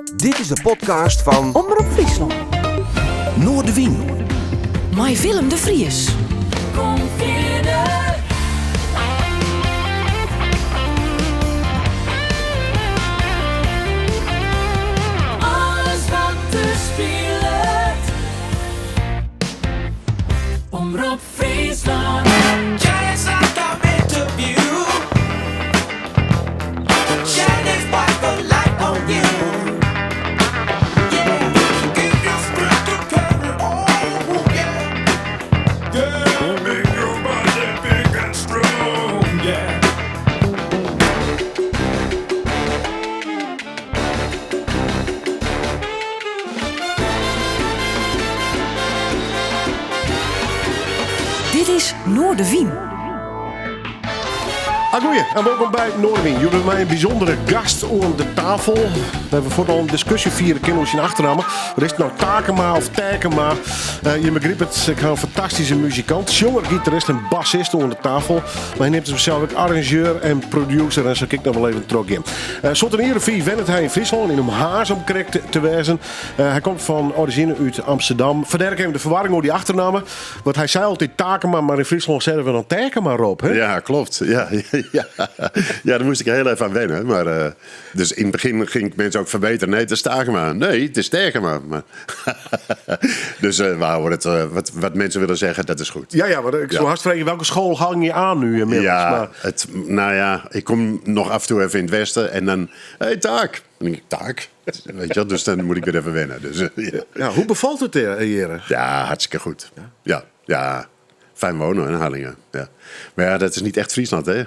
Dit is de podcast van Omroep Friesland. Noorderwien. Met Willem de Vries. Kom verder. Alles wat te speelt. Omroep Friesland. Jazz like our interview. Shine a spotlight on you. Yeah, give your spirit to carry on. Yeah, yeah, make your body big and strong. Yeah. Dit is Noorderwien. Goeie, en welkom bij Noorderwien. Jullie hebben mij een bijzondere gast aan de tafel. We hebben vooral een discussie vieren kunnen in achternamen. Wat is het nou, Takema of Takema? Je begrijpt het, ik heb een fantastische muzikant. Jonger gitarist en bassist aan de tafel. Maar hij neemt zichzelf ook arrangeur en producer. En zo kijk ik nog wel even terug in. Zo'n hier 4 wennet hij in Friesland, in Haas om correct te wezen. Hij komt van origine uit Amsterdam. Verder even de verwarring over die achternamen. Want hij zei altijd Takema, maar in Friesland zeiden we dan Takema op. Hè? Ja, klopt. Ja, daar moest ik heel even aan wennen. Maar, dus in het begin ging ik mensen ook verbeteren. Nee, het is Takema. Nee, het is Takema. Maar dus we houden het, wat mensen willen zeggen, dat is goed. Ja, maar ik zou haast vragen, welke school hang je aan nu inmiddels? Ja, Maar... ik kom nog af en toe even in het westen en dan, hey, Taak. Dan denk ik, Taak? Weet je, dus dan moet ik weer even wennen. Dus, Ja, hoe bevalt het hier? Ja, hartstikke goed. Ja. Fijn wonen in Harlingen. Ja. Maar ja, dat is niet echt Friesland, hè?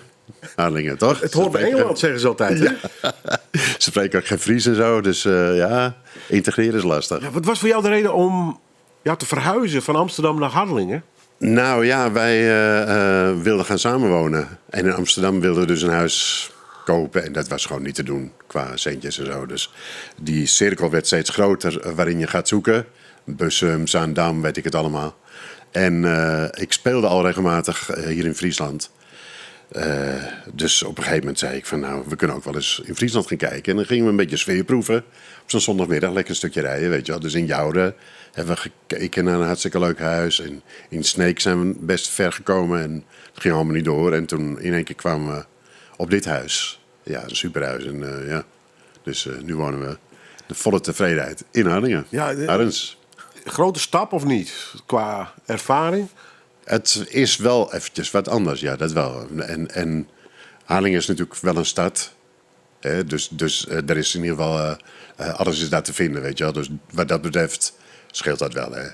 Harlingen, toch? Het hoort bij Engeland, zeggen ze altijd. Hè? Ja. Ze spreken ook geen Fries en zo, dus integreren is lastig. Ja, wat was voor jou de reden om te verhuizen van Amsterdam naar Harlingen? Nou ja, wij wilden gaan samenwonen. En in Amsterdam wilden we dus een huis kopen. En dat was gewoon niet te doen qua centjes en zo. Dus die cirkel werd steeds groter waarin je gaat zoeken. Bussum, Zaandam, weet ik het allemaal. En ik speelde al regelmatig hier in Friesland. Dus op een gegeven moment zei ik van nou, we kunnen ook wel eens in Friesland gaan kijken. En dan gingen we een beetje sfeer proeven. Op zo'n zondagmiddag lekker een stukje rijden, weet je wel. Dus in Jouden hebben we gekeken naar een hartstikke leuk huis. En in Sneek zijn we best ver gekomen en het ging allemaal niet door. En toen in één keer kwamen we op dit huis. Ja, een superhuis. En dus nu wonen we de volle tevredenheid in Harlingen. Ja, Arends. Grote stap of niet, qua ervaring? Het is wel eventjes wat anders, ja, dat wel. En Harlingen is natuurlijk wel een stad. Hè? Dus er is in ieder geval... alles is daar te vinden, weet je wel. Dus wat dat betreft scheelt dat wel, hè.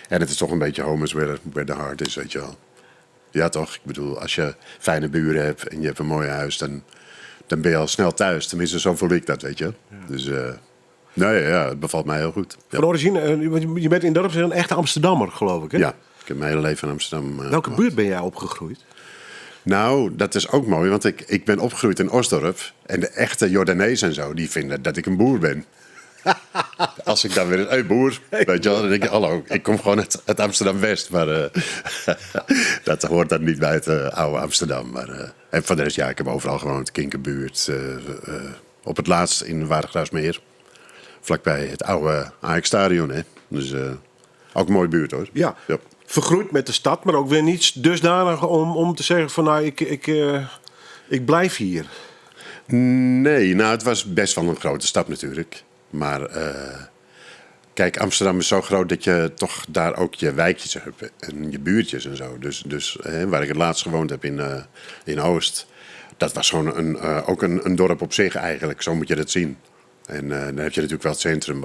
En het is toch een beetje home is where the heart is, weet je wel. Ja, toch? Ik bedoel, als je fijne buren hebt en je hebt een mooi huis... dan ben je al snel thuis. Tenminste, zo voel ik dat, weet je. Ja. Dus... het bevalt mij heel goed. Van origine, je bent in dorp een echte Amsterdammer, geloof ik, hè? Ja, ik heb mijn hele leven in Amsterdam. Welke buurt ben jij opgegroeid? Nou, dat is ook mooi, want ik ben opgegroeid in Osdorp. En de echte Jordanezen en zo, die vinden dat ik een boer ben. Als ik dan weer hey boer, weet je wel, dan denk ik, hallo, ik kom gewoon uit Amsterdam-West. Maar dat hoort dan niet bij het oude Amsterdam. Maar, en voor de rest, ja, ik heb overal gewoond. Kinkerbuurt, op het laatst in Watergraafsmeer. Vlakbij het oude Ajax-stadion, hè. Dus ook een mooie buurt, hoor. Ja. Vergroeid met de stad, maar ook weer niet dusdanig om te zeggen van nou, ik blijf hier. Nee, nou, het was best wel een grote stap natuurlijk. Maar kijk, Amsterdam is zo groot dat je toch daar ook je wijkjes hebt en je buurtjes en zo. Dus waar ik het laatst gewoond heb in Oost, dat was gewoon ook een dorp op zich eigenlijk. Zo moet je dat zien. En dan heb je natuurlijk wel het centrum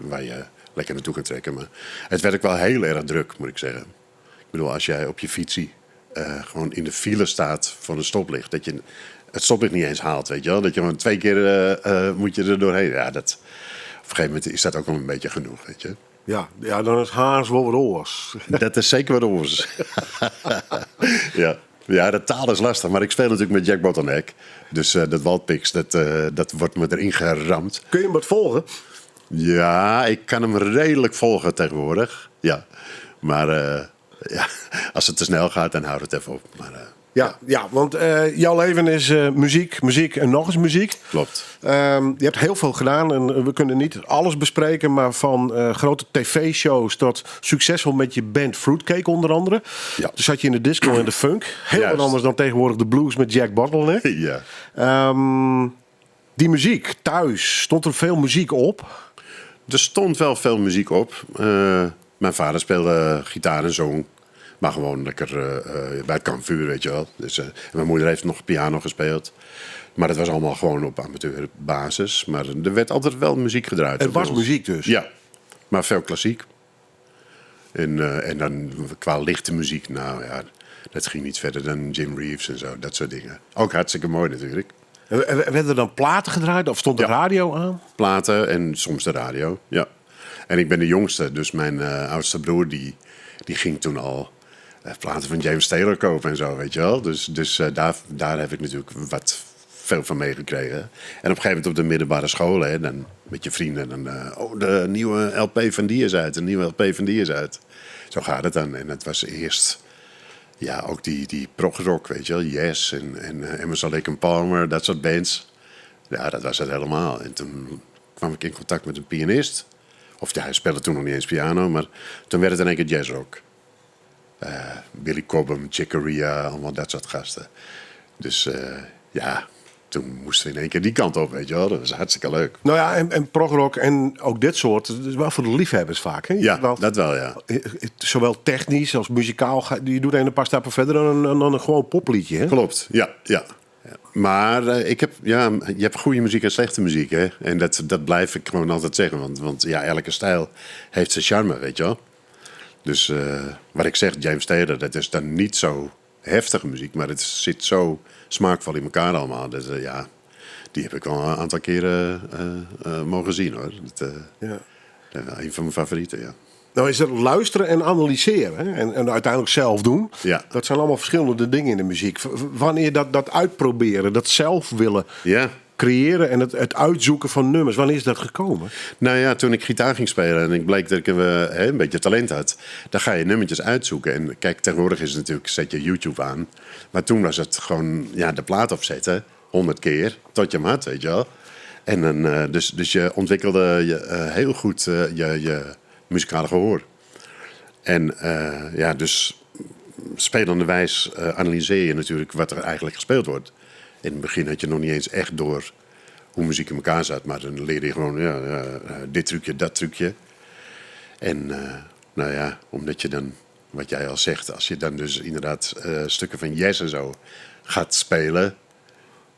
waar je lekker naartoe kan trekken. Maar het werd ook wel heel erg druk, moet ik zeggen. Ik bedoel, als jij op je fietsie gewoon in de file staat voor een stoplicht... dat je het stoplicht niet eens haalt, weet je wel. Dat je gewoon 2 keer moet je er doorheen. Ja, op een gegeven moment is dat ook wel een beetje genoeg, weet je. Ja, dan is Haas wel wat oors. Dat is zeker wat oors. Ja, de taal is lastig, maar ik speel natuurlijk met Jack Bottleneck. Dus dat Waldpix, dat wordt me erin geramd. Kun je hem wat volgen? Ja, ik kan hem redelijk volgen tegenwoordig. Ja, maar als het te snel gaat, dan houdt het even op. Maar Ja, want jouw leven is muziek en nog eens muziek. Klopt. Je hebt heel veel gedaan en we kunnen niet alles bespreken, maar van grote tv-shows tot succesvol met je band Fruitcake onder andere. Ja. Toen zat je in de disco en de funk. Heel Juist. wat anders dan tegenwoordig de blues met Jack Bottleneck. Ja. Die muziek, thuis, stond er veel muziek op? Er stond wel veel muziek op. Mijn vader speelde gitaar en zong. Maar gewoon lekker bij het kampvuur, weet je wel. Dus, en mijn moeder heeft nog piano gespeeld. Maar dat was allemaal gewoon op amateurbasis. Maar er werd altijd wel muziek gedraaid. Er bij was ons. muziek dus? Ja, maar veel klassiek. En dan qua lichte muziek, nou ja, dat ging niet verder dan Jim Reeves en zo. Dat soort dingen. Ook hartstikke mooi natuurlijk. Werden er dan platen gedraaid of stond de Ja. radio aan? Platen en soms de radio, ja. En ik ben de jongste, dus mijn oudste broer die ging toen al platen van James Taylor kopen en zo, weet je wel. Dus daar heb ik natuurlijk veel van meegekregen. En op een gegeven moment op de middelbare scholen, hè, dan met je vrienden, dan, de nieuwe LP van die is uit, de nieuwe LP van die is uit. Zo gaat het dan. En het was eerst, ja, ook die progrock, weet je wel, Yes en Emerson, Lake and Palmer, dat soort bands. Ja, dat was het helemaal. En toen kwam ik in contact met een pianist. Of ja, hij speelde toen nog niet eens piano, maar toen werd het in één keer jazzrock. Billy Cobham, Chick Corea, allemaal dat soort gasten. Dus ja, toen moesten we in één keer die kant op, weet je wel. Dat was hartstikke leuk. Nou ja, en progrock en ook dit soort, dat is wel voor de liefhebbers vaak. Hè? Ja, Wel, dat wel, ja. zowel technisch als muzikaal, je doet een paar stappen verder dan een gewoon popliedje. Hè? Klopt, ja. Maar je hebt goede muziek en slechte muziek, hè. En dat blijf ik gewoon altijd zeggen. Want ja, elke stijl heeft zijn charme, weet je wel. Dus wat ik zeg, James Taylor, dat is dan niet zo heftige muziek, maar het zit zo smaakvol in elkaar allemaal. Dus ja, die heb ik wel een aantal keren mogen zien, hoor. Ja. Een van mijn favorieten, ja. Nou is het luisteren en analyseren hè? En uiteindelijk zelf doen. Ja. Dat zijn allemaal verschillende dingen in de muziek. Wanneer dat uitproberen, dat zelf willen Ja. creëren en het uitzoeken van nummers, wanneer is dat gekomen? Nou ja, toen ik gitaar ging spelen en ik bleek dat ik een beetje talent had, dan ga je nummertjes uitzoeken. En kijk, tegenwoordig is het natuurlijk, zet je YouTube aan. Maar toen was het gewoon de plaat opzetten, 100 keer, tot je hem had, weet je wel. En dan, dus je ontwikkelde heel goed je muzikale gehoor. En dus spelende wijs analyseer je natuurlijk wat er eigenlijk gespeeld wordt. In het begin had je nog niet eens echt door hoe muziek in elkaar zat. Maar dan leer je gewoon dit trucje, dat trucje. En omdat je dan, wat jij al zegt, als je dan dus inderdaad stukken van Yes en zo gaat spelen,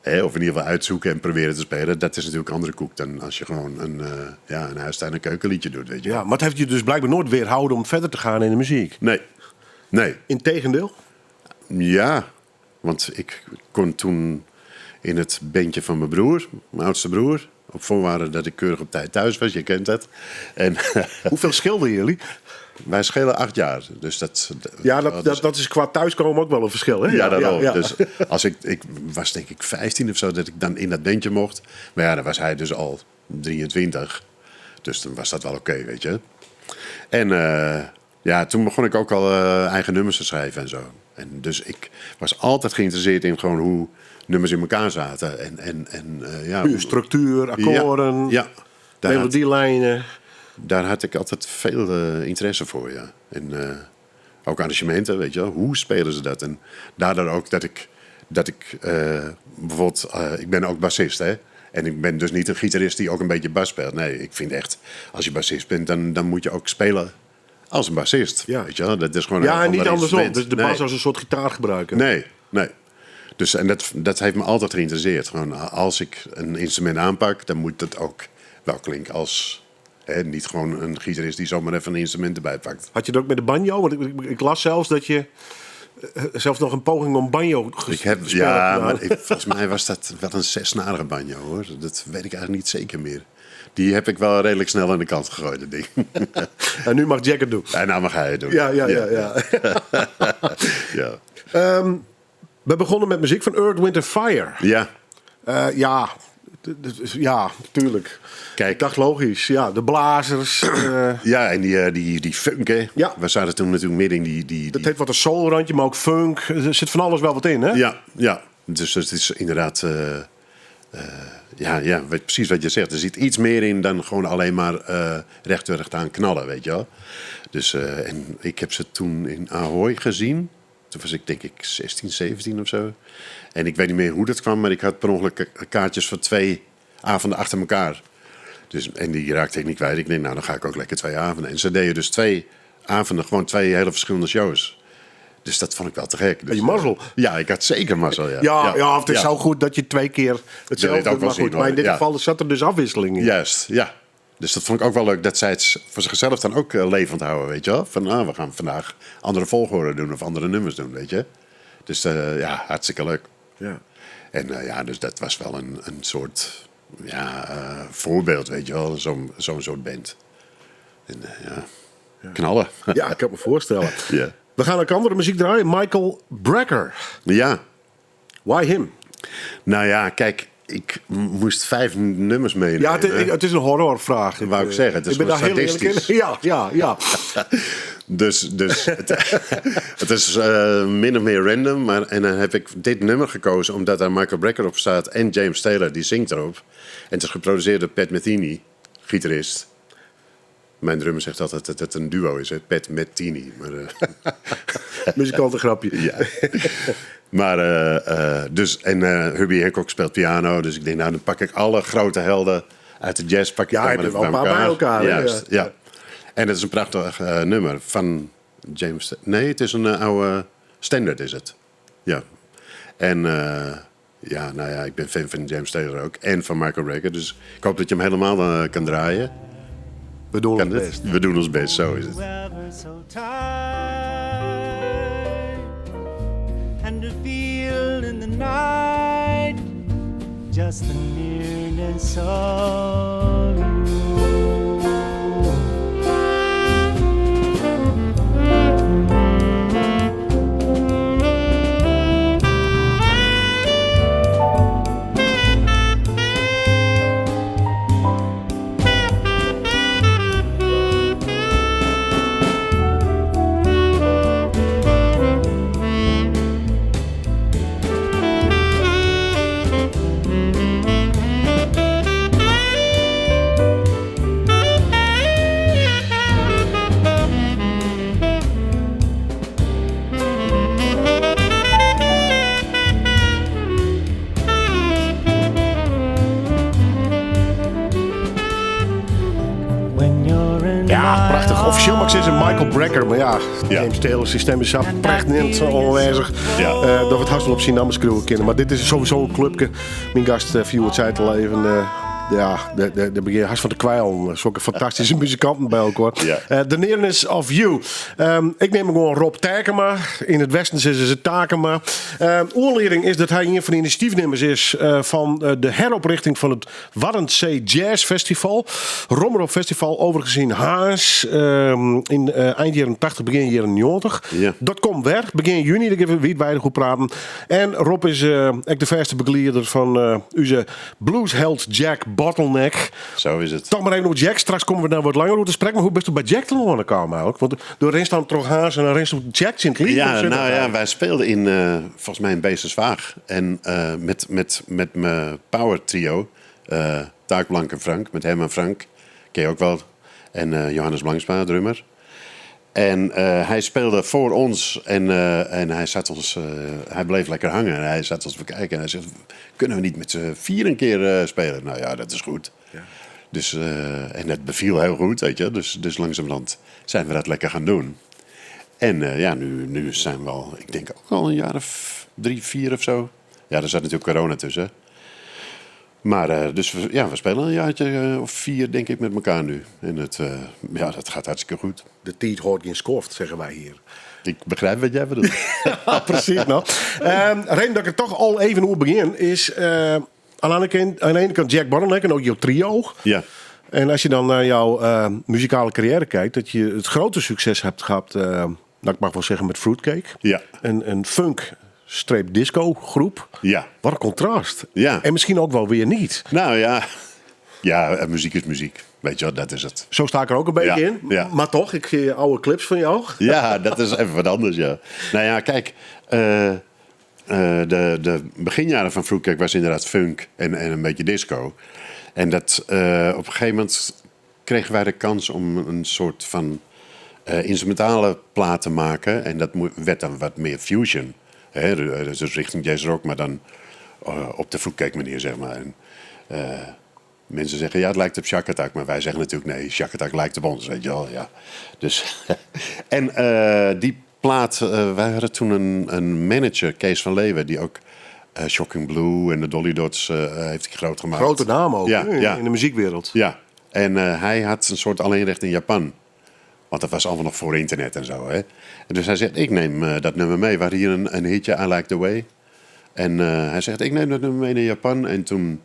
of in ieder geval uitzoeken en proberen te spelen, dat is natuurlijk een andere koek dan als je gewoon een huistuin- en keukenliedje doet, weet je. Ja, maar het heeft je dus blijkbaar nooit weerhouden om verder te gaan in de muziek. Nee. Integendeel? Ja, want ik kon toen in het bandje van mijn broer, mijn oudste broer, op voorwaarde dat ik keurig op tijd thuis was, je kent dat. En Hoeveel schilden jullie? wij schelen 8 jaar. Dus Dat is qua thuiskomen ook wel een verschil. Hè? Ja, daarom. Ja. Dus als ik was denk ik 15 of zo dat ik dan in dat bandje mocht. Maar ja, dan was hij dus al 23. Dus dan was dat wel oké, weet je. En toen begon ik ook al eigen nummers te schrijven en zo. En dus ik was altijd geïnteresseerd in gewoon hoe nummers in elkaar zaten. Puur structuur, akkoorden, Ja. melodielijnen. Daar had ik altijd veel interesse voor, ja. En ook arrangementen, weet je wel. Hoe spelen ze dat? En daardoor ook dat ik bijvoorbeeld, ik ben ook bassist, hè. En ik ben dus niet een gitarist die ook een beetje bas speelt. Nee, ik vind echt, als je bassist bent, dan moet je ook spelen als een bassist. Ja. Weet je wel? Dat is gewoon Ja, een en niet ander andersom. instrument. Dus de bas Nee. als een soort gitaar gebruiken. Nee. Dus, en dat heeft me altijd geïnteresseerd. Gewoon, als ik een instrument aanpak, dan moet het ook wel klinken als niet gewoon een gitarist die zomaar even een instrument erbij pakt. Had je dat ook met de banjo? Want ik las zelfs dat je zelfs nog een poging om banjo gespeeld Ja, hebt. maar volgens mij was dat wel een 6-snarige banjo, hoor. Dat weet ik eigenlijk niet zeker meer. Die heb ik wel redelijk snel aan de kant gegooid, dat ding. En nu mag Jack het doen. En nou mag hij het doen. Ja. Ja. We begonnen met muziek van Earth, Wind & Fire. Ja. Ja, tuurlijk. Kijk. Ik dacht logisch. Ja, de blazers. Ja, en die funk, hè. Ja. We zaten toen natuurlijk midden in die... Dat heeft wat een soulrandje, maar ook funk. Er zit van alles wel wat in, hè? Ja. Dus het is inderdaad... precies wat je zegt. Er zit iets meer in dan gewoon alleen maar recht aan knallen, weet je wel. Dus, en ik heb ze toen in Ahoy gezien. Toen was ik denk ik 16, 17 of zo. En ik weet niet meer hoe dat kwam, maar ik had per ongeluk kaartjes voor 2 avonden achter elkaar. Dus, en die raakte ik niet kwijt. Ik denk, nou dan ga ik ook lekker 2 avonden. En ze deden dus 2 avonden, gewoon 2 hele verschillende shows. Dus dat vond ik wel te gek. Dus, je mazzel. Ja, ik had zeker mazzel, ja. Ja, het is zo goed dat je 2 keer hetzelfde ook wel maar zien, goed. hoor. Maar in dit Ja. geval zat er dus afwisseling in. Juist, ja. Dus dat vond ik ook wel leuk, dat zij het voor zichzelf dan ook levend houden, weet je wel. Van, we gaan vandaag andere volgorde doen of andere nummers doen, weet je. Dus hartstikke leuk. Ja. En dus dat was wel een soort voorbeeld, weet je wel, zo'n soort band. En knallen. Ja, ik kan me voorstellen. Ja. We gaan ook andere muziek draaien. Michael Brecker. Ja, Why him? nou ja, kijk, ik moest 5 nummers meenemen. Ja, het is een horrorvraag. Wou ik zeggen, het is ik ben daar gewoon heel eerlijk in. statistisch. Ja. Dus het is min of meer random. En dan heb ik dit nummer gekozen omdat daar Michael Brecker op staat en James Taylor, die zingt erop. En het is geproduceerd door Pat Metheny, gitarist. Mijn drummer zegt altijd dat het een duo is, hè? Pat Metheny. Maar, Muzikant een grapje. ja. Maar, Herbie Hancock speelt piano. Dus ik denk, nou, dan pak ik alle grote helden uit de jazz. Pak ik Ja, dan je maar hebt even wel een paar bij elkaar, hè? Juist, Ja. ja. En het is een prachtig nummer van James... Nee, het is een oude standard, is het. Ja. En ik ben fan van James Taylor ook. En van Michael Brecker. Dus ik hoop dat je hem helemaal kan draaien. We doen Kan het dit? best. We doen ons best, zo is het. Ever so tired, and to feel in the night just the nearness of you. Ja, prachtig. Officieel mag ik zeggen Michael Brecker. Maar ja, Ja. James Taylor's systeem is pregnant onwijzig. Ja. Dat we het haast wel op zijn namen schreeuwen kennen. Maar dit is sowieso een clubje. Mijn gast viel het zei te leven. Daar begin je haast van de kwijl. Zulke fantastische muzikanten bij elkaar. Ja. The Nearness of You. Ik neem gewoon Rob Takema. In het westen zeggen ze Takema. Oorlering is dat hij een van de initiatiefnemers is van de heroprichting van het Warrentzee Jazz Festival. Romero Festival, overigens in Haas. In eind jaren 80, begin jaren 90. Ja. Dat komt weer. Begin juni, daar gaan we wijdwijdig goed praten. En Rob is ook de verste begeleider van onze bluesheld Jack Bottleneck. Zo is het. Toch maar even over Jack. Straks komen we daar wat langer over te spreken. Maar hoe best u bij Jack te horen komen eigenlijk? Want door Rens dan toch Haas en dan Rens op Jack in het lied. Ja, nou ja, wij speelden in, volgens mij in Beesterswaag. En met mijn power trio, Taak Blank en Frank, met hem en Frank, ken je ook wel. En Johannes Blanksma, drummer. En hij speelde voor ons en hij zat ons, hij bleef lekker hangen. En hij zat ons bekijken en hij zegt, kunnen we niet met z'n 4 een keer spelen? Nou ja, dat is goed. Ja. Dus, en het beviel heel goed, weet je. Dus langzamerhand zijn we dat lekker gaan doen. En nu zijn we al, ik denk ook al een jaar of 3, 4 of zo. Ja, er zat natuurlijk corona tussen. Maar dus we spelen een jaartje of 4 denk ik met elkaar nu. En dat gaat hartstikke goed. De tijd hoort geen skoft, zeggen wij hier. Ik begrijp wat jij bedoelt. Ja, precies. Nou. Reden dat ik er toch al even over begin is... aan de ene kant Jack Bottleneck en ook jouw trio. Ja. En als je dan naar jouw muzikale carrière kijkt... dat je het grote succes hebt gehad... ik mag wel zeggen met Fruitcake. Ja. Een funk disco groep. Ja. Wat een contrast. Ja. En misschien ook wel weer niet. Nou ja. Ja, muziek is muziek. Weet je wel, dat is het. Zo sta ik er ook een beetje Ja, in. ja. Maar toch, ik zie oude clips van jou. Ja, dat is even wat anders, ja. Nou ja, kijk. De beginjaren van Fruitcake was inderdaad funk en een beetje disco. En dat op een gegeven moment kregen wij de kans om een soort van instrumentale plaat te maken. En dat werd dan wat meer fusion. Hè? Dus richting jazzrock, maar dan op de Fruitcake manier, zeg maar. En, mensen zeggen, ja, het lijkt op Shack Attack. Maar wij zeggen natuurlijk, nee, Shack Attack lijkt op ons, weet je wel. Ja. Dus, en die plaat, wij hadden toen een manager, Kees van Leeuwen, die ook Shocking Blue en de Dolly Dots heeft hij groot gemaakt. Grote naam ook Ja, hè, ja. in de muziekwereld. Ja, en hij had een soort alleenrecht in Japan. Want dat was allemaal nog voor internet en zo. Hè? En dus hij zegt, ik neem dat nummer mee. We hadden hier een hitje, I Like The Way. En hij zegt, ik neem dat nummer mee naar Japan. En toen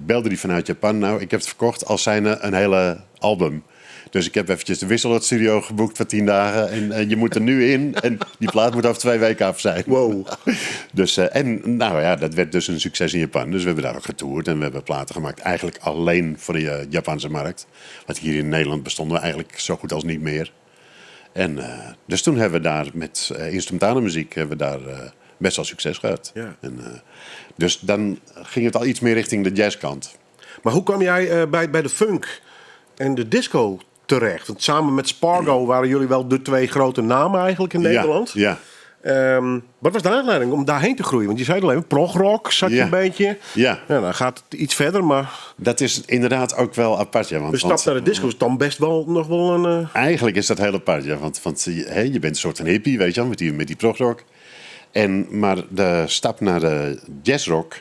belde hij vanuit Japan. Nou, ik heb het verkocht als zijnde een hele album. Dus ik heb eventjes de Wisselot Studio geboekt voor 10 dagen. En je moet er nu in. En die plaat moet over 2 weken af zijn. Wow. Dus, en nou ja, dat werd dus een succes in Japan. Dus we hebben daar ook getoerd. En we hebben platen gemaakt eigenlijk alleen voor de Japanse markt. Want hier in Nederland bestonden we eigenlijk zo goed als niet meer. En dus toen hebben we daar met instrumentale muziek hebben we daar, best wel succes gehad. Ja. En, dus dan ging het al iets meer richting de jazzkant. Maar hoe kwam jij bij de funk en de disco terecht? Want samen met Spargo waren jullie wel de 2 grote namen eigenlijk in Nederland. Ja. Wat was de aanleiding om daarheen te groeien? Want je zei het al even, progrock zat je Ja. een beetje. Ja. Ja, dan gaat het iets verder, maar Dat is inderdaad ook wel apart. Ja, de stap naar de disco is dan best wel nog wel een... Eigenlijk is dat heel apart, ja. Want je bent een soort van hippie, weet je wel, met die progrock. Maar de stap naar de jazzrock,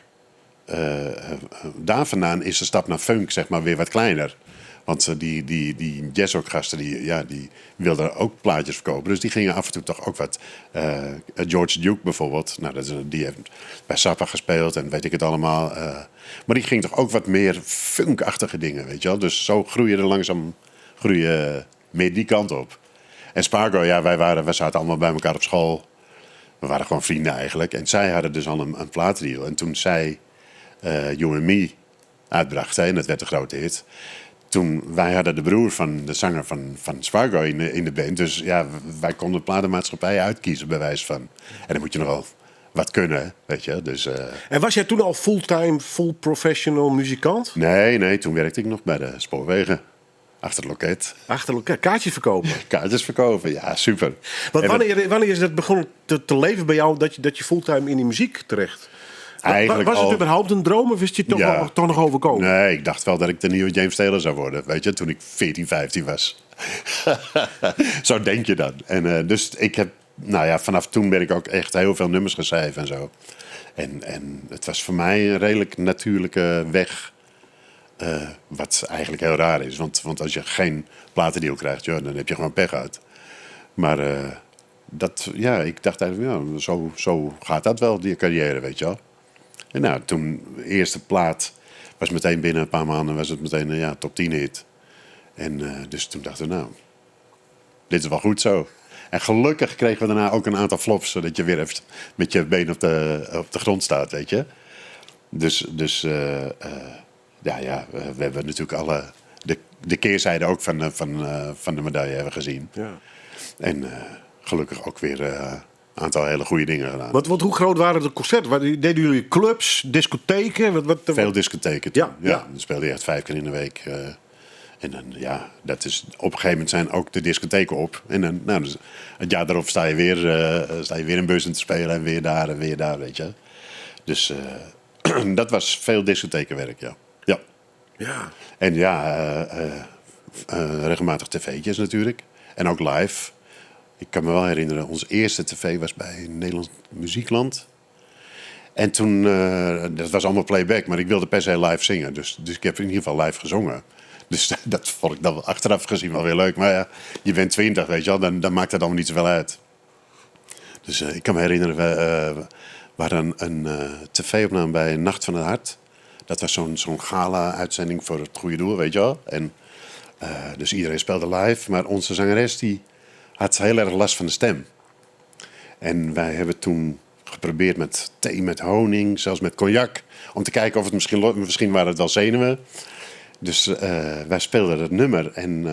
daar vandaan is de stap naar funk zeg maar weer wat kleiner. Want die jazzrockgasten die wilden ook plaatjes verkopen. Dus die gingen af en toe toch ook wat. George Duke bijvoorbeeld, nou, die heeft bij Zappa gespeeld en weet ik het allemaal. Maar die ging toch ook wat meer funkachtige dingen, weet je wel. Dus zo groeien er langzaam meer die kant op. En Spargo, ja, wij zaten allemaal bij elkaar op school. We waren gewoon vrienden eigenlijk. En zij hadden dus al een plaatdeal. En toen zij You and Me uitbrachten, en dat werd een grote hit. Toen, wij hadden de broer van de zanger van Spargo in de band. Dus ja, wij konden de platenmaatschappij uitkiezen bij wijze van. En dan moet je nog wel wat kunnen, weet je. Dus, En was jij toen al fulltime, full professional muzikant? nee, toen werkte ik nog bij de spoorwegen. Achter het loket. Achter elkaar kaartjes verkopen. Kaartjes verkopen, ja, super. Want En wanneer is het begonnen te leven bij jou dat je fulltime in die muziek terecht? Eigenlijk was het al- überhaupt een droom of is het je toch nog overkomen? Nee, ik dacht wel dat ik de nieuwe James Taylor zou worden. Weet je, toen ik 14, 15 was. Zo denk je dan. En dus ik heb, nou ja, vanaf toen ben ik ook echt heel veel nummers geschreven en zo. En het was voor mij een redelijk natuurlijke weg. Wat eigenlijk heel raar is. Want als je geen platendeal krijgt, joh, dan heb je gewoon pech uit. Maar ik dacht eigenlijk, ja, zo gaat dat wel, die carrière, weet je wel. En nou, toen de eerste plaat was meteen binnen een paar maanden was het meteen een top 10 hit. En dus toen dachten we, nou, dit is wel goed zo. En gelukkig kregen we daarna ook een aantal flops, zodat je weer even met je been op de grond staat, weet je. Dus we hebben natuurlijk de keerzijde ook van de medaille hebben gezien. Ja. En gelukkig ook weer een aantal hele goede dingen gedaan. Want hoe groot waren de concerten? Deden jullie clubs, discotheken? Veel discotheken toen. Ja. Dan speelde je echt 5 keer in de week. En dan, ja, dat is, op een gegeven moment zijn ook de discotheken op. En dan, nou, dus het jaar daarop sta je weer in Bussen te spelen en weer daar, weet je. Dus dat was veel discothekenwerk, ja. Ja. Ja. En ja, regelmatig tv'tjes natuurlijk. En ook live. Ik kan me wel herinneren, onze eerste tv was bij Nederlands Muziekland. En toen, dat was allemaal playback, maar ik wilde per se live zingen. Dus ik heb in ieder geval live gezongen. Dus dat vond ik dan achteraf gezien wel weer leuk. Maar ja, je bent 20, weet je wel, dan maakt dat allemaal niet zoveel uit. Dus ik kan me herinneren, we hadden een tv-opname bij Nacht van het Hart. Dat was zo'n gala-uitzending voor het goede doel, weet je wel. En dus iedereen speelde live, maar onze zangeres die had heel erg last van de stem. En wij hebben toen geprobeerd met thee met honing, zelfs met cognac. Om te kijken of het misschien waren het wel zenuwen. Dus wij speelden het nummer en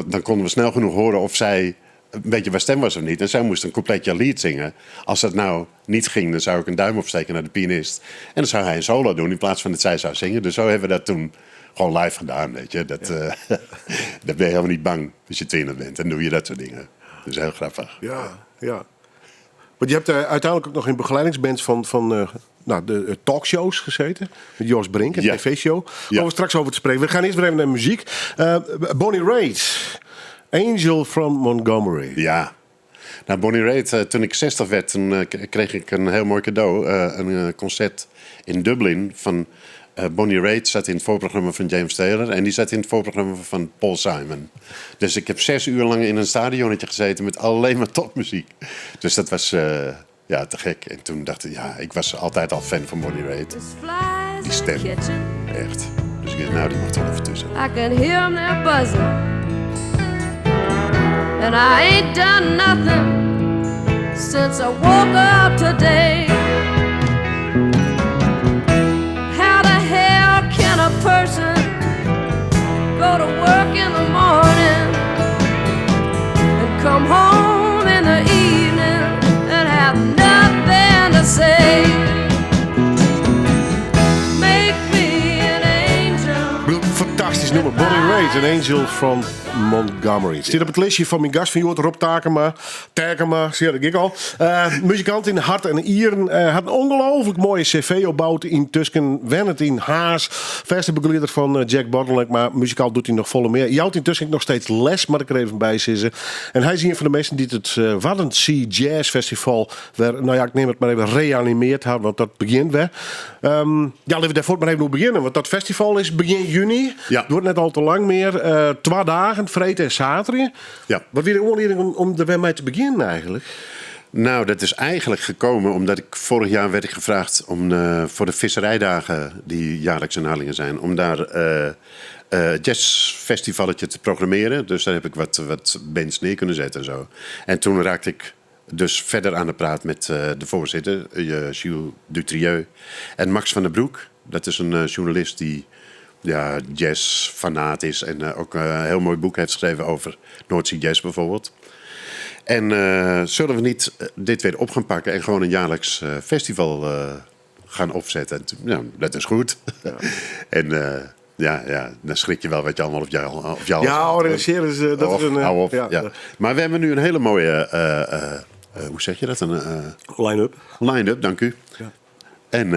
dan konden we snel genoeg horen of zij een beetje bij stem was of niet. En zij moest een completje lied zingen. Als dat nou niet ging, dan zou ik een duim opsteken naar de pianist. En dan zou hij een solo doen in plaats van dat zij zou zingen. Dus zo hebben we dat toen gewoon live gedaan, weet je. Dat ben je helemaal niet bang als je 20 bent. En doe je dat soort dingen. Dat is heel grappig. Ja. Want je hebt uiteindelijk ook nog in begeleidingsbands van de talkshows gezeten. Met Jos Brink, een Ja. tv-show. Ja. Waar we straks over te spreken. We gaan eerst weer even naar muziek. Bonnie Raitt. Angel from Montgomery. Ja. Nou, Bonnie Raitt, toen ik 60 werd, toen kreeg ik een heel mooi cadeau. Een concert in Dublin van Bonnie Raitt zat in het voorprogramma van James Taylor. En die zat in het voorprogramma van Paul Simon. Dus ik heb 6 uur lang in een stadionnetje gezeten met alleen maar topmuziek. Dus dat was te gek. En toen dacht ik, ik was altijd al fan van Bonnie Raitt. Die stem, echt. Dus ik dacht, nou, die mag er even tussen. I can hear them there buzzing. And I ain't done nothing since I woke up today. How the hell can a person go to work in the morning and come home in the evening and have nothing to say? Make me an angel. Fantastisch nummer. Bonnie Raitt, An Angel from Montgomery. Het staat op het lijstje van mijn gast van Joort, Rob Takema, zie dat ik al. Muzikant in hart en ieren. Had een ongelooflijk mooie cv opgebouwd in Tusken. Wennet in Haas. Verste begeleider van Jack Bottleneck. Maar muzikaal doet hij nog volle meer. Je houdt intussen nog steeds les, maar ik er even bij zitten. En hij is een van de mensen die het Waddenzee Jazz Festival, waar, ik neem het maar even, reanimeerd had, want dat begint weer. Laten we daarvoor maar even hoe beginnen. Want dat festival is begin juni. Ja. Wordt net al te lang meer. 2 dagen. Vrede en zaterdag. Ja. Wat weer de oorlog om er weer mee te beginnen eigenlijk? Nou, dat is eigenlijk gekomen omdat ik vorig jaar werd gevraagd om voor de visserijdagen, die jaarlijks in Harlingen zijn, om daar jazzfestivalletje te programmeren. Dus daar heb ik wat bands neer kunnen zetten en zo. En toen raakte ik dus verder aan de praat met de voorzitter, Gilles Dutrieux, en Max van der Broek. Dat is een journalist die jazzfanaat is en ook een heel mooi boek heeft geschreven over Noordzee Jazz bijvoorbeeld. En zullen we niet dit weer op gaan pakken en gewoon een jaarlijks festival gaan opzetten? En toen, dat is goed. Ja. En dan schrik je wel wat je allemaal op jou Ja, organiseren ze. Dat is een. hou op. Ja. Maar we hebben nu een hele mooie, hoe zeg je dat? Een Line-up. line-up, dank u. Ja. En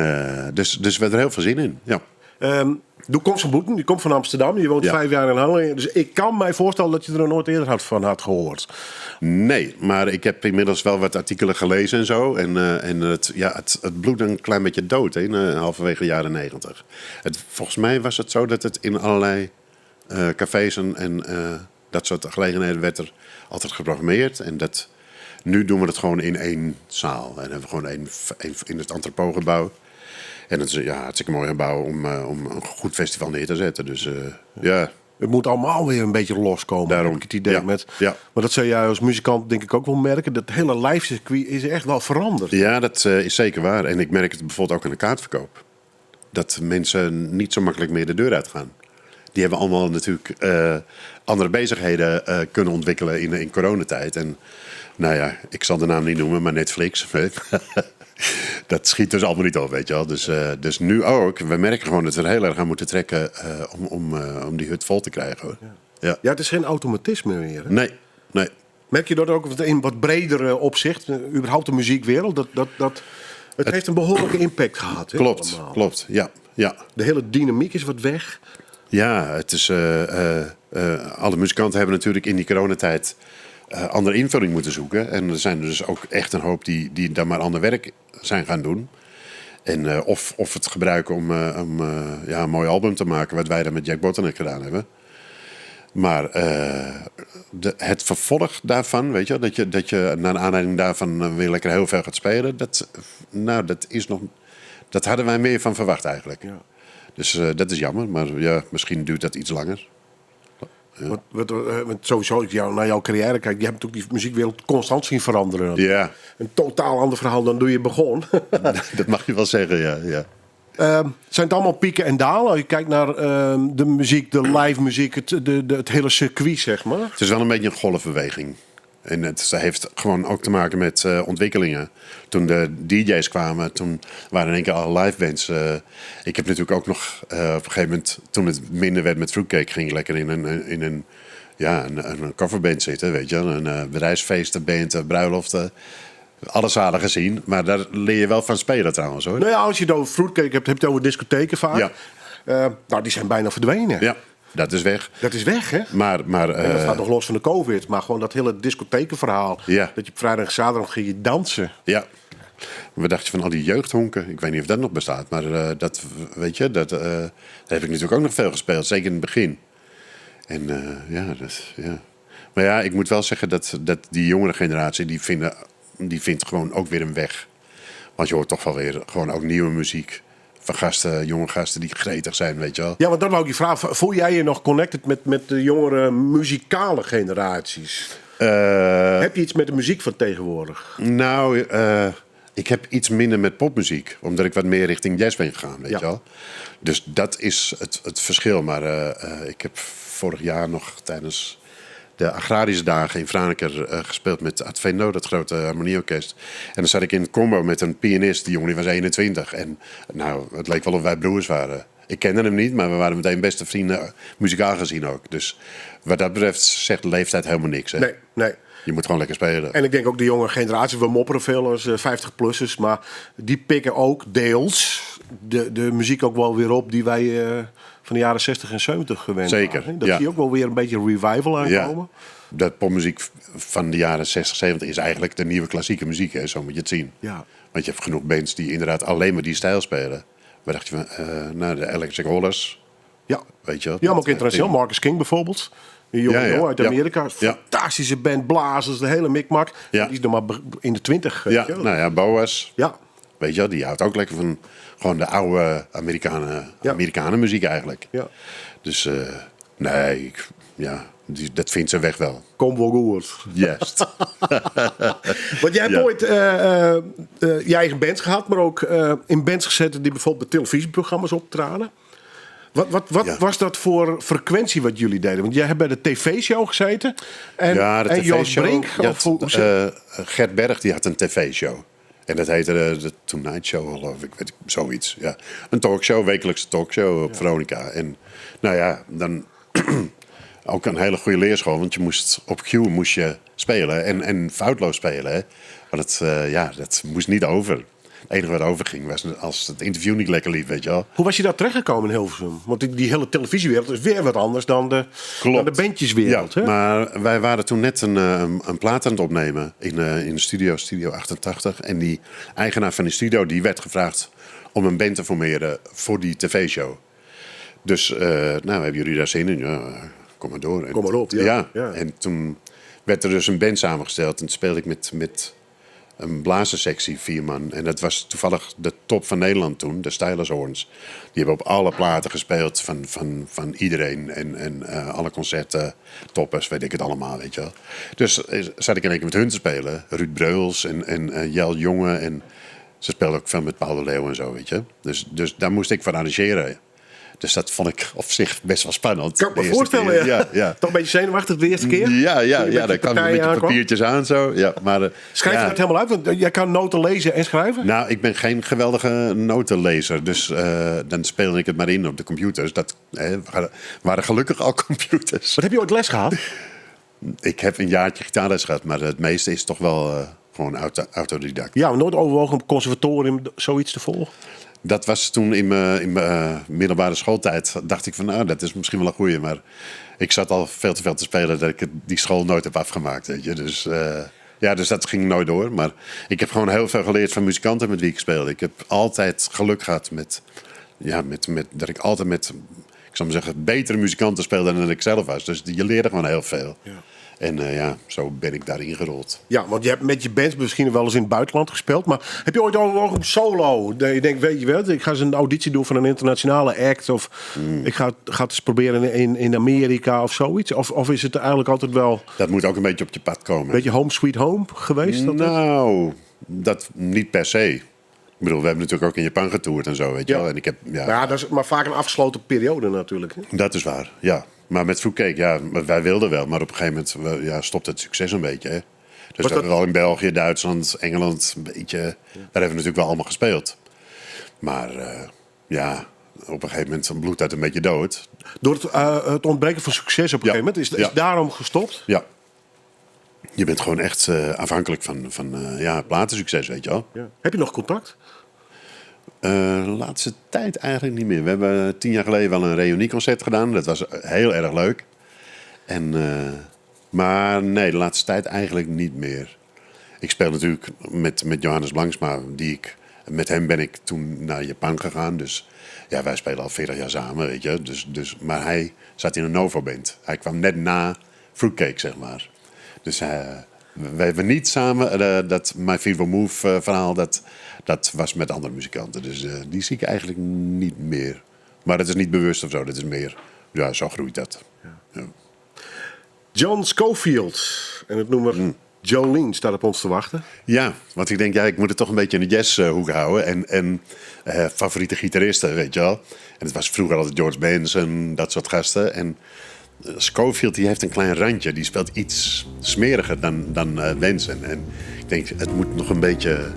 dus we hebben er heel veel zin in. Ja. Je komt van Boeten, je komt van Amsterdam, je woont 5 jaar in Harlingen. Dus ik kan mij voorstellen dat je er nog nooit eerder van had gehoord. Nee, maar ik heb inmiddels wel wat artikelen gelezen en zo. En het bloedt een klein beetje dood, halverwege de jaren 90. Volgens mij was het zo dat het in allerlei cafés en dat soort gelegenheden werd er altijd geprogrammeerd. En nu doen we het gewoon in 1 zaal. En hebben we gewoon één in het entrepotgebouw. En het is hartstikke mooi gebouw om een goed festival neer te zetten. Dus ja. Het moet allemaal weer een beetje loskomen. Daarom. Heb ik het idee Ja. met. Ja. Maar dat zou jij als muzikant denk ik ook wel merken. Dat hele lijfcircuit is echt wel veranderd. Ja, dat is zeker waar. En ik merk het bijvoorbeeld ook aan de kaartverkoop. Dat mensen niet zo makkelijk meer de deur uitgaan. Die hebben allemaal natuurlijk andere bezigheden kunnen ontwikkelen in coronatijd. En ik zal de naam niet noemen, maar Netflix. Dat schiet dus allemaal niet op, weet je wel. Dus nu ook. We merken gewoon dat we er heel erg aan moeten trekken om die hut vol te krijgen. Hoor. Ja. Ja, het is geen automatisme meer. Hè? Nee. Merk je dat ook in wat bredere opzicht? Überhaupt de muziekwereld. Het heeft een behoorlijke impact gehad. Hè, allemaal. Klopt. Ja. De hele dynamiek is wat weg. Ja, het is. Alle muzikanten hebben natuurlijk in die coronatijd andere invulling moeten zoeken. En er zijn dus ook echt een hoop die daar maar ander werk zijn gaan doen. En of het gebruiken om een mooi album te maken, wat wij dan met Jack Bottleneck gedaan hebben. Maar het vervolg daarvan, weet je, dat je naar aanleiding daarvan weer lekker heel veel gaat spelen, dat hadden wij meer van verwacht eigenlijk. Ja. Dus dat is jammer, maar ja, misschien duurt dat iets langer. Want sowieso, als je naar jouw carrière kijkt, je hebt natuurlijk die muziekwereld constant zien veranderen. Ja, Een totaal ander verhaal dan toen je begon. dat mag je wel zeggen, ja. Zijn het allemaal pieken en dalen? Als je kijkt naar de muziek, de live muziek, het hele circuit, zeg maar. Het is wel een beetje een golfbeweging. En het heeft gewoon ook te maken met ontwikkelingen. Toen de DJ's kwamen, toen waren in één keer alle live bands. Ik heb natuurlijk ook nog op een gegeven moment, toen het minder werd met Fruitcake, ging ik lekker in een coverband zitten, weet je. Een bedrijfsfeesten, band, bruiloften. Alles zalig gezien, maar daar leer je wel van spelen trouwens, hoor. Nou ja, als je het over Fruitcake hebt, heb je het over discotheken vaak. Ja. Nou, die zijn bijna verdwenen. Ja, dat is weg. Dat is weg, hè? Maar En dat staat nog los van de COVID. Maar gewoon dat hele discothekenverhaal. Ja. Dat je op vrijdag en zaterdag ging je dansen. ja. Wat dacht je van al die jeugdhonken? Ik weet niet of dat nog bestaat, maar dat, weet je, dat heb ik natuurlijk ook nog veel gespeeld, zeker in het begin. En ja. Maar ja, ik moet wel zeggen dat die jongere generatie, die vindt gewoon ook weer een weg. Want je hoort toch wel weer gewoon ook nieuwe muziek van gasten, jonge gasten die gretig zijn, weet je wel. Ja, want dat wou ik je vragen. Voel jij je nog connected met de jongere muzikale generaties? Heb je iets met de muziek van tegenwoordig? Nou, ik heb iets minder met popmuziek, omdat ik wat meer richting jazz ben gegaan, weet je wel. Dus dat is het verschil. Maar ik heb vorig jaar nog tijdens de agrarische dagen in Franeker gespeeld met Adveno, dat grote harmonieorkest. En dan zat ik in combo met een pianist, die jongen die was 21. En nou, het leek wel of wij broers waren. Ik kende hem niet, maar we waren meteen beste vrienden, muzikaal gezien ook. Dus wat dat betreft zegt leeftijd helemaal niks. Hè? Nee. Je moet gewoon lekker spelen. En ik denk ook de jonge generatie, we mopperen veel als 50-plussers. Maar die pikken ook deels de muziek ook wel weer op die wij van de jaren 60 en 70 gewend Zeker, waren. Dat ja. zie je ook wel weer een beetje revival aankomen. Ja, dat popmuziek van de jaren 60, 70 is eigenlijk de nieuwe klassieke muziek. Hè? Zo moet je het zien. Ja. Want je hebt genoeg bands die inderdaad alleen maar die stijl spelen. Waar dacht je van? De Electric Hollers. Ja. Weet je wel? Ja, maar ook internationaal. Marcus King bijvoorbeeld. Een jonge jongen uit Amerika. Ja. Fantastische band, blazers, de hele mikmak. Ja. Die is nog maar in de 20. Ja, weet je wel. nou ja, Boas. Ja. Weet je wel, die houdt ook lekker van gewoon de oude Amerikanen muziek eigenlijk. Ja. Dus dat vindt ze weg wel. Kom wel goed. Juist. Want jij hebt Ja. ooit je eigen bands gehad, maar ook in bands gezeten die bijvoorbeeld bij televisieprogramma's optraden. Wat was dat voor frequentie wat jullie deden? Want jij hebt bij de tv-show gezeten. En Jos Brink. Gert Berg die had een tv-show. En dat heette de Tonight Show, geloof ik. Weet ik, zoiets. Ja. Een talkshow, wekelijkse talkshow op Veronica. En nou ja, dan ook een hele goede leerschool. Want je moest op cue moest je spelen en foutloos spelen. Hè. Want dat moest niet over. Het enige wat overging was als het interview niet lekker liep, weet je wel. Hoe was je daar terechtgekomen in Hilversum? Want die hele televisiewereld is weer wat anders dan de bandjeswereld. Ja, hè? maar wij waren toen net een plaat aan het opnemen in de Studio 88. En die eigenaar van die studio die werd gevraagd om een band te formeren voor die tv-show. Dus, hebben jullie daar zin in? Ja, kom maar door. Kom maar op, ja. En toen werd er dus een band samengesteld. En toen speelde ik met een blazerssectie, 4 man. En dat was toevallig de top van Nederland toen, de Stylers Horns. Die hebben op alle platen gespeeld van iedereen. En alle concerten, toppers, weet ik het allemaal, weet je wel. Dus zat ik in één keer met hun te spelen. Ruud Breuls en Jel Jonge. En ze speelden ook veel met Paul de Leeuw en zo, weet je. Dus daar moest ik voor arrangeren. Dus dat vond ik op zich best wel spannend. Kan ik me voorstellen, ja. Toch een beetje zenuwachtig de eerste keer? Ja, daar kwam een beetje papiertjes aan zo. Ja, maar, Schrijf je dat helemaal uit? Want jij kan noten lezen en schrijven? Nou, ik ben geen geweldige notenlezer. Dus dan speelde ik het maar in op de computers. Dat waren gelukkig al computers. Wat heb je ooit les gehad? Ik heb een jaartje gitaarles gehad. Maar het meeste is toch wel gewoon autodidact. Ja, maar nooit overwogen om conservatorium zoiets te volgen? Dat was toen in mijn middelbare schooltijd. Dacht ik van, dat is misschien wel een goeie. Maar ik zat al veel te veel te spelen dat ik die school nooit heb afgemaakt. Weet je. Dus dat ging nooit door. Maar ik heb gewoon heel veel geleerd van muzikanten met wie ik speelde. Ik heb altijd geluk gehad dat ik altijd met, ik zou maar zeggen, betere muzikanten speelde dan ik zelf was. Dus je leerde gewoon heel veel. Ja. En ja, zo ben ik daarin gerold. Ja, want je hebt met je band misschien wel eens in het buitenland gespeeld. Maar heb je ooit ook een solo? Dat je denkt, weet je wel, ik ga eens een auditie doen van een internationale act. Of ik ga het eens proberen in Amerika of zoiets. Of is het eigenlijk altijd wel Dat moet ook een beetje op je pad komen. een beetje home sweet home geweest? Nou, dat niet per se. Ik bedoel, we hebben natuurlijk ook in Japan getoerd en zo, weet je Ja. wel. En ik heb, Ja, dat is maar vaak een afgesloten periode natuurlijk. Hè? Dat is waar, ja. Maar met Fruitcake, ja, wij wilden wel. Maar op een gegeven moment stopte het succes een beetje. Hè. Dus we dat- hebben wel in België, Duitsland, Engeland een beetje... Daar hebben we natuurlijk wel allemaal gespeeld. Maar ja, op een gegeven moment bloedt dat een beetje dood. Door het ontbreken van succes op een gegeven moment. Is daarom gestopt? Ja. Je bent gewoon echt afhankelijk van platensucces, weet je wel. Ja. Heb je nog contact? De laatste tijd eigenlijk niet meer. We hebben 10 jaar geleden wel een reunieconcert gedaan. Dat was heel erg leuk. Maar nee, de laatste tijd eigenlijk niet meer. Ik speel natuurlijk met Johannes Blanksma. Met hem ben ik toen naar Japan gegaan. Dus ja, wij spelen al 40 jaar samen, weet je. Maar hij zat in een Novo-band. Hij kwam net na Fruitcake, zeg maar. Dus we hebben niet samen dat My Fever Move verhaal... Dat was met andere muzikanten. Dus die zie ik eigenlijk niet meer. Maar dat is niet bewust of zo. Dat is meer... Ja, zo groeit dat. Ja. John Scofield en het nummer Jolene staat op ons te wachten. Ja, want ik denk, ik moet het toch een beetje in de jazzhoek houden. En favoriete gitaristen, weet je wel. En het was vroeger altijd George Benson, dat soort gasten. En Scofield die heeft een klein randje. Die speelt iets smeriger dan Benson. En ik denk, het moet nog een beetje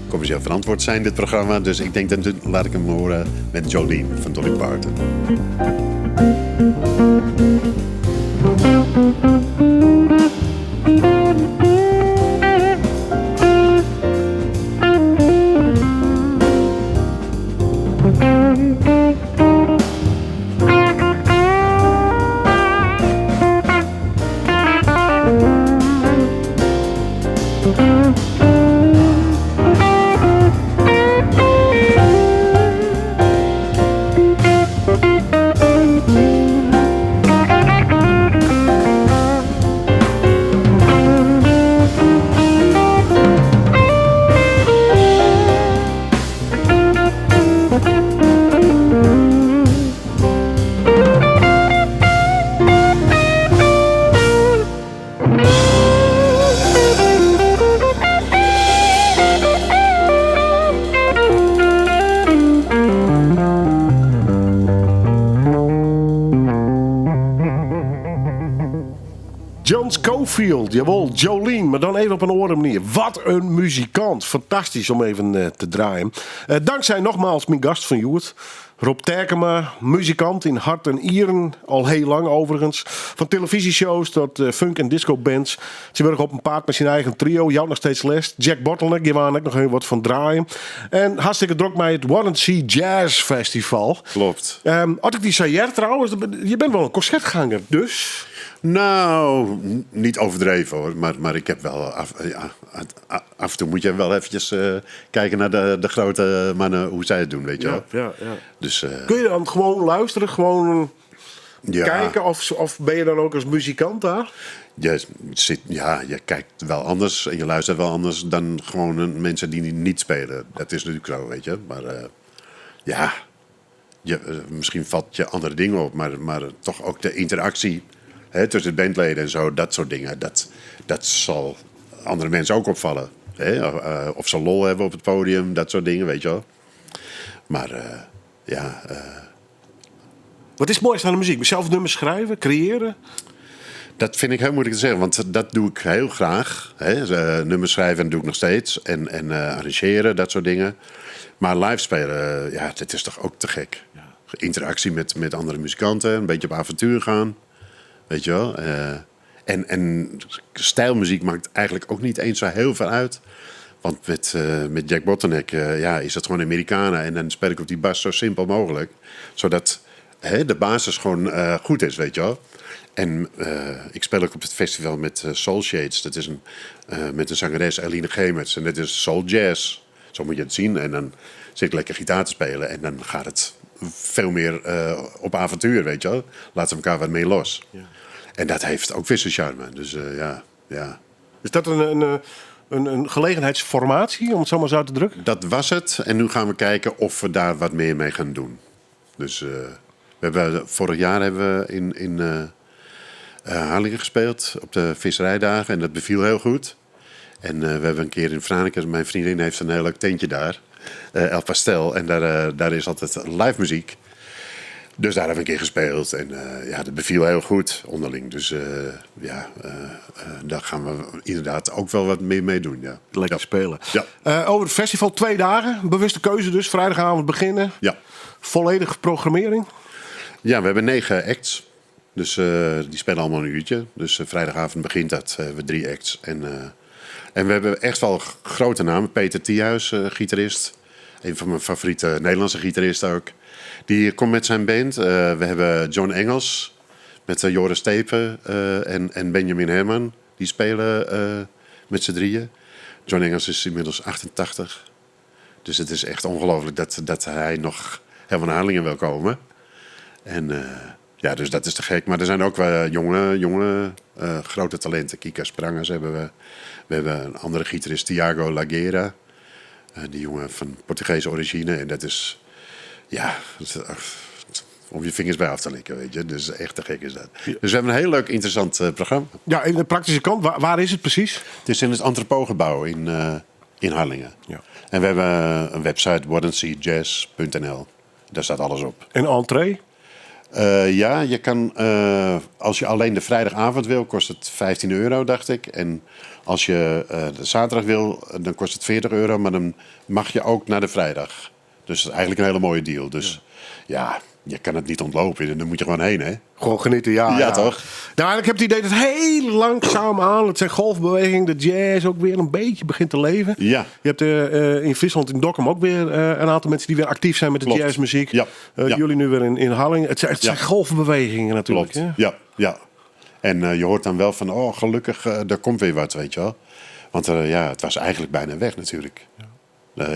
commercieel verantwoord zijn, dit programma. Dus ik denk, dan laat ik hem horen met Jolene van Dolly Parton. John Scofield, jawel, Jolene, maar dan even op een andere manier. Wat een muzikant. Fantastisch om even te draaien. Dankzij nogmaals mijn gast van Joert. Rob Terkema, muzikant in hart en nieren, al heel lang overigens. Van televisieshows tot funk- en disco-bands. Ze werken op een paard met zijn eigen trio, jou nog steeds les. Jack Bottleneck, die waren ook nog heel wat van draaien. En hartstikke druk bij het Warranty Jazz Festival. Klopt. Had ik die zei trouwens, je bent wel een concertganger, dus... Nou, niet overdreven hoor. Maar ik heb wel... Af en toe moet je wel eventjes kijken naar de grote mannen, hoe zij het doen, weet je wel. Ja. Dus, Kun je dan gewoon luisteren, gewoon ja, kijken of ben je dan ook als muzikant daar? je kijkt wel anders en je luistert wel anders dan gewoon mensen die niet spelen. Dat is natuurlijk zo, weet je. Maar misschien valt je andere dingen op, maar toch ook de interactie tussen de bandleden en zo, dat soort dingen. Dat zal andere mensen ook opvallen. Of ze lol hebben op het podium, dat soort dingen, weet je wel. Maar Wat is het mooiste aan de muziek? Zelf nummers schrijven, creëren? dat vind ik heel moeilijk te zeggen, want dat doe ik heel graag. Nummers schrijven doe ik nog steeds. En arrangeren, dat soort dingen. Maar live spelen, dat is toch ook te gek. Interactie met andere muzikanten, een beetje op avontuur gaan. Weet je wel. En stijlmuziek maakt eigenlijk ook niet eens zo heel veel uit. Want met Jack Bottleneck is het gewoon Americana. En dan speel ik op die bas zo simpel mogelijk. Zodat de basis gewoon goed is, weet je wel. En ik speel ook op het festival met Soul Shades. Dat is met een zangeres, Eline Gemerts. En dat is soul jazz. Zo moet je het zien. En dan zit ik lekker gitaar te spelen. En dan gaat het veel meer op avontuur, weet je wel. Laten we elkaar wat mee los. Ja. En dat heeft ook weer zijn charme. Dus ja. Is dat een gelegenheidsformatie, om het zo maar zo te drukken? Dat was het. En nu gaan we kijken of we daar wat meer mee gaan doen. Dus vorig jaar hebben we in Harlingen gespeeld op de visserijdagen. En dat beviel heel goed. En we hebben een keer in Franeker, mijn vriendin heeft een heel leuk tentje daar. El Pastel. En daar is altijd live muziek. Dus daar hebben we een keer gespeeld. En dat beviel heel goed onderling. Dus daar gaan we inderdaad ook wel wat meer mee doen. Ja. Lekker spelen. Ja. Over het festival 2 dagen. Bewuste keuze dus. Vrijdagavond beginnen. Ja. Volledige programmering. Ja, we hebben 9 acts. Dus die spelen allemaal een uurtje. Dus vrijdagavond begint dat. We hebben 3 acts. En we hebben echt wel grote namen. Peter Thiehuis, gitarist. Een van mijn favoriete Nederlandse gitaristen ook. Die komt met zijn band. We hebben John Engels met Joris Tepen en Benjamin Herman. Die spelen met z'n drieën. John Engels is inmiddels 88. Dus het is echt ongelooflijk dat hij nog helemaal naar Harlingen wil komen. En dus dat is te gek. Maar er zijn ook wel jonge grote talenten. Kika Sprangers hebben we. We hebben een andere gitarist, Tiago Laguera. Die jongen van Portugese origine. En dat is... Ja, om je vingers bij af te likken, weet je. Dus echt te gek is dat. Dus we hebben een heel leuk, interessant programma. Ja, in de praktische kant, waar is het precies? Het is in het Entrepotgebouw in Harlingen. Ja. En we hebben een website, wardenseajazz.nl. Daar staat alles op. En entree? Je kan, als je alleen de vrijdagavond wil, kost het €15, dacht ik. En als je de zaterdag wil, dan kost het €40. Maar dan mag je ook naar de vrijdag. Dus dat is eigenlijk een hele mooie deal. Dus ja, je kan het niet ontlopen. En dan moet je gewoon heen, hè? Gewoon genieten, ja. Ja, toch? Nou, ik heb het idee dat heel langzaam aan, het zijn golfbeweging, de jazz ook weer een beetje begint te leven. Ja. Je hebt in Friesland, in Dokkum ook weer een aantal mensen die weer actief zijn met de jazzmuziek. Ja. Jullie nu weer in Harlingen. Het zijn golfbewegingen natuurlijk. Klopt. Hè? Ja. En je hoort dan wel van, gelukkig, er komt weer wat, weet je wel. Want het was eigenlijk bijna weg natuurlijk.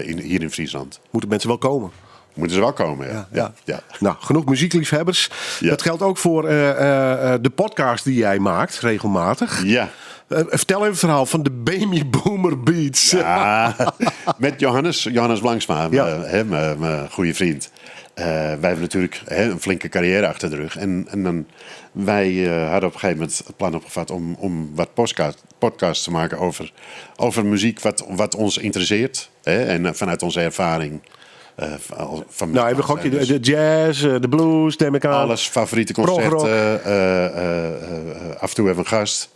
Hier in Friesland. Moeten mensen wel komen? Moeten ze wel komen, ja. Nou, genoeg muziekliefhebbers. Ja. Dat geldt ook voor de podcast die jij maakt, regelmatig. Ja. Vertel even het verhaal van de Baby Boomer Beats. Ja, met Johannes Blanksma, mijn goede vriend. Wij hebben natuurlijk een flinke carrière achter de rug. En dan, wij hadden op een gegeven moment het plan opgevat om wat podcasts te maken over muziek wat ons interesseert. En vanuit onze ervaring. Van nou, hebben we ook de jazz, de blues, neem ik aan. Alles, favoriete concerten. Af en toe hebben we een gast.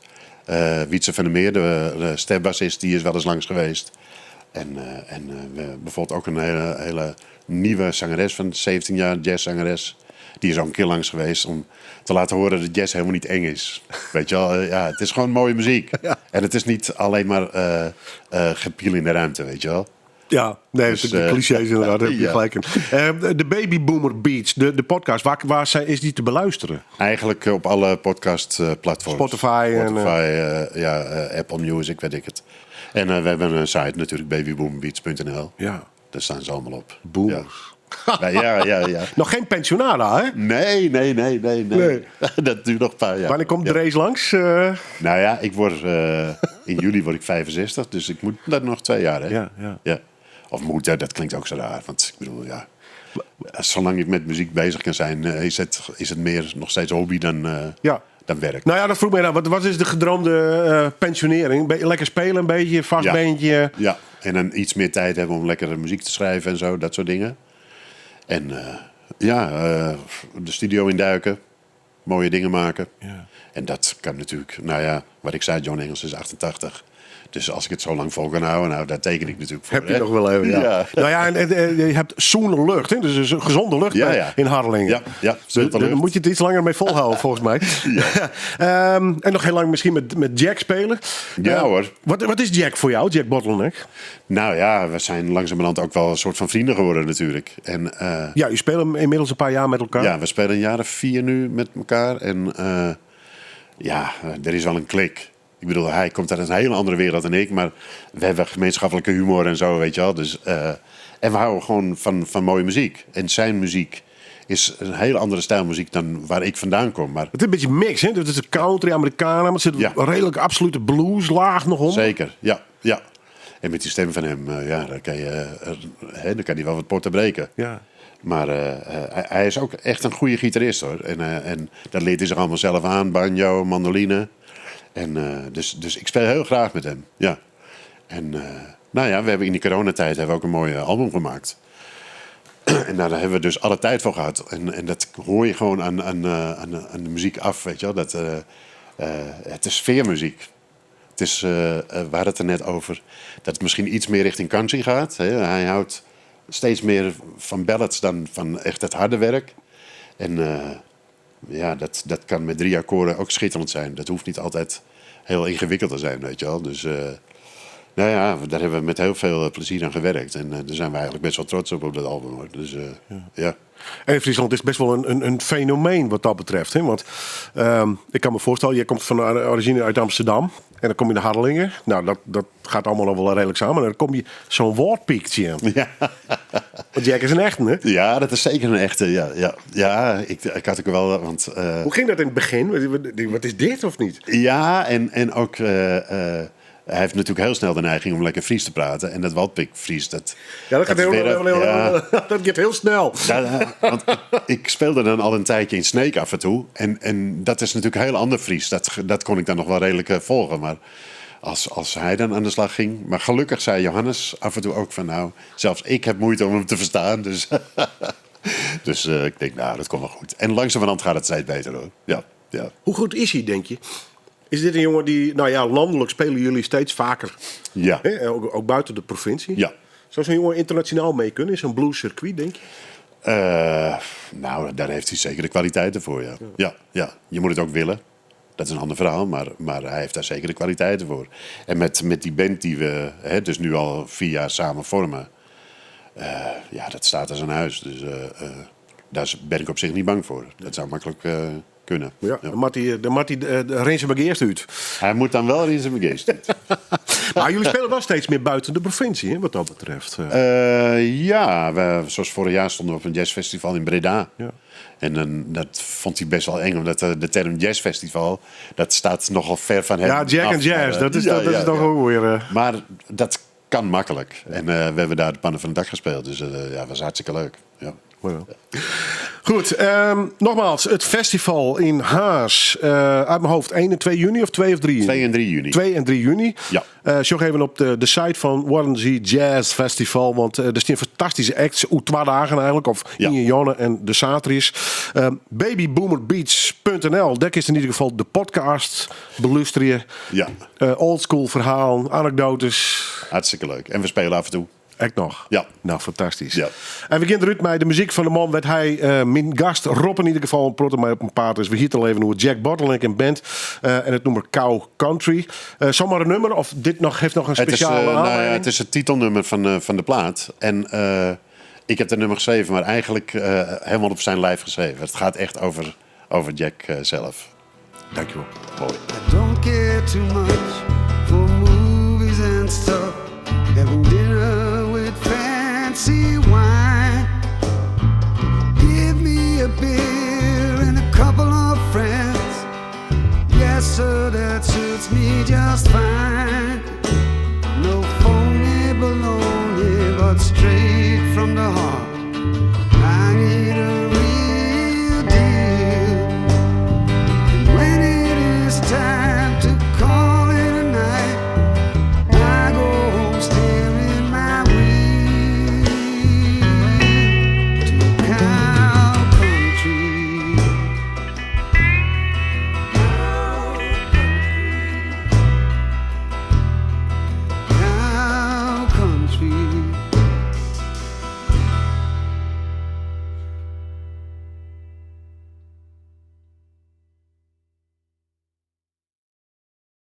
Wietse van der Meer, de stepbassist, die is wel eens langs geweest. En we bijvoorbeeld ook een hele nieuwe zangeres van 17 jaar, jazzzangeres. Die is ook een keer langs geweest om te laten horen dat jazz helemaal niet eng is. Weet je wel, het is gewoon mooie muziek. Ja. En het is niet alleen maar gepiel in de ruimte, weet je wel. Ja, nee, dus, de clichés inderdaad, daar heb je gelijk in. De Baby Boomer Beats, de podcast, waar is die te beluisteren? Eigenlijk op alle podcastplatforms. Spotify Apple Music, weet ik het. En we hebben een site natuurlijk, babyboomerbeats.nl. Ja. Daar staan ze allemaal op. Boomers. Ja. Nog geen pensionada, hè? Nee. Dat duurt nog een paar jaar. Wanneer komt de race langs? Nou ja, in juli word ik 65, dus ik moet dat nog 2 jaar, hè? Ja. Of moet, dat klinkt ook zo raar. Want ik bedoel, zolang ik met muziek bezig kan zijn, is het meer nog steeds hobby dan werk. Nou ja, dat vroeg mij nou. Wat is de gedroomde pensionering? Lekker spelen een beetje, vast beentje? Ja, en dan iets meer tijd hebben om lekkere muziek te schrijven en zo, dat soort dingen. En de studio induiken, mooie dingen maken. Ja. En dat kan natuurlijk, wat ik zei, John Engels is 88. Dus als ik het zo lang vol kan houden, daar teken ik natuurlijk voor. Heb je nog wel even, ja. Nou ja, en je hebt zoene lucht, hè? Dus een gezonde lucht in Harlingen. Ja, daar moet je het iets langer mee volhouden, volgens mij. En nog heel lang misschien met Jack spelen. Ja hoor. Wat is Jack voor jou, Jack Bottleneck? Nou ja, we zijn langzamerhand ook wel een soort van vrienden geworden natuurlijk. En, je speelt inmiddels een paar jaar met elkaar. Ja, we spelen een jaar of 4 nu met elkaar. En er is wel een klik. Ik bedoel, hij komt uit een hele andere wereld dan ik. Maar we hebben gemeenschappelijke humor en zo, weet je wel. Dus, en we houden gewoon van mooie muziek. En zijn muziek is een hele andere stijl muziek dan waar ik vandaan kom. Maar Het is een beetje mix, hè? Het is een country, Americana, maar er zit een redelijk absolute blueslaag nog om. zeker, ja. En met die stem van hem, dan kan hij wel wat potten breken. Ja. Maar hij is ook echt een goede gitarist, hoor. En dat leert hij zich allemaal zelf aan. Banjo, mandoline. En dus ik speel heel graag met hem, ja. En we hebben in die coronatijd ook een mooi album gemaakt. En daar hebben we dus alle tijd voor gehad. En dat hoor je gewoon aan de muziek af, weet je wel. Het is sfeermuziek. Het is, we hadden het er net over dat het misschien iets meer richting country gaat. Hè. Hij houdt steeds meer van ballads dan van echt het harde werk. En dat kan met 3 akkoorden ook schitterend zijn. Dat hoeft niet altijd heel ingewikkeld te zijn, weet je wel. Dus daar hebben we met heel veel plezier aan gewerkt. En daar zijn we eigenlijk best wel trots op dat album, hoor. Dus ja. En Friesland is best wel een fenomeen wat dat betreft. Hè? Want ik kan me voorstellen, jij komt van origine uit Amsterdam. En dan kom je naar Hardelingen. Nou, dat gaat allemaal nog wel redelijk samen. En dan kom je zo'n woordpiekje in. Ja. Want Jack is een echte, hè? Ja, dat is zeker een echte. Ja, ik had ook wel... Want, Hoe ging dat in het begin? Wat is dit of niet? ja, en ook... hij heeft natuurlijk heel snel de neiging om lekker Fries te praten. En dat Waldpik-Fries, dat Ja, dat gaat heel snel. Want ik speelde dan al een tijdje in Sneek af en toe. En dat is natuurlijk een heel ander Fries. Dat kon ik dan nog wel redelijk volgen. Maar als hij dan aan de slag ging... Maar gelukkig zei Johannes af en toe ook van... Nou, zelfs ik heb moeite om hem te verstaan. Dus ik denk, nou, dat komt wel goed. En langzamerhand gaat het steeds beter, hoor. Ja. Hoe goed is hij, denk je? Is dit een jongen die... Nou ja, landelijk spelen jullie steeds vaker. Ja. Hè? Ook buiten de provincie. Ja. Zou zo'n jongen internationaal mee kunnen? Is zo'n bluescircuit, denk je? Daar heeft hij zeker de kwaliteiten voor, ja. Ja. Je moet het ook willen. Dat is een ander verhaal, maar hij heeft daar zeker de kwaliteiten voor. En met die band die we dus nu al 4 jaar samen vormen... dat staat als een huis. Dus daar ben ik op zich niet bang voor. Dat zou makkelijk kunnen. Ja. Dan moet hij de Reense Begeerst uit. Hij moet dan wel in zijn begeest. Maar jullie spelen wel steeds meer buiten de provincie, hè, wat dat betreft. Zoals vorig jaar stonden we op een jazzfestival in Breda. Ja. En dat vond hij best wel eng, omdat de term jazzfestival... dat staat nogal ver van hem. Ja, Jack en Jazz, dat is toch ook weer... Maar dat kan makkelijk. En we hebben daar de pannen van het dak gespeeld. Dus dat was hartstikke leuk. Ja. Goed, nogmaals, het festival in Haas. Uit mijn hoofd 1 en 2 juni of 2 of 3 juni? 2 en 3 juni. 2 en 3 juni. Ja. Zoek even op de site van Warrensy Jazz Festival. Want er staan fantastische acts. 2 dagen eigenlijk. Of in Jonne en de Satris. Babyboomerbeats.nl. Daar is in ieder geval de podcast beluisteren. Ja. Oldschool verhalen, anekdotes. Hartstikke leuk. En we spelen af en toe. Echt nog? Ja. Nou, fantastisch. Ja. En we beginnen eruit met de muziek van de man. Werd hij, mijn gast Rob in ieder geval, een protte mij op een paard. Dus we hier al even hoe Jack Bottleneck en band. En het nummer Cow Country. Zomaar een nummer of dit heeft nog een speciale aanleiding? Het is het titelnummer van de plaat. En ik heb het nummer geschreven, maar eigenlijk helemaal op zijn lijf geschreven. Het gaat echt over Jack zelf. Dankjewel. Mooi. I don't care too much for movies and stuff. Having dinner with fancy wine. Give me a beer and a couple of friends. Yes, sir, that suits me just fine. No phony baloney, but straight from the heart. I need a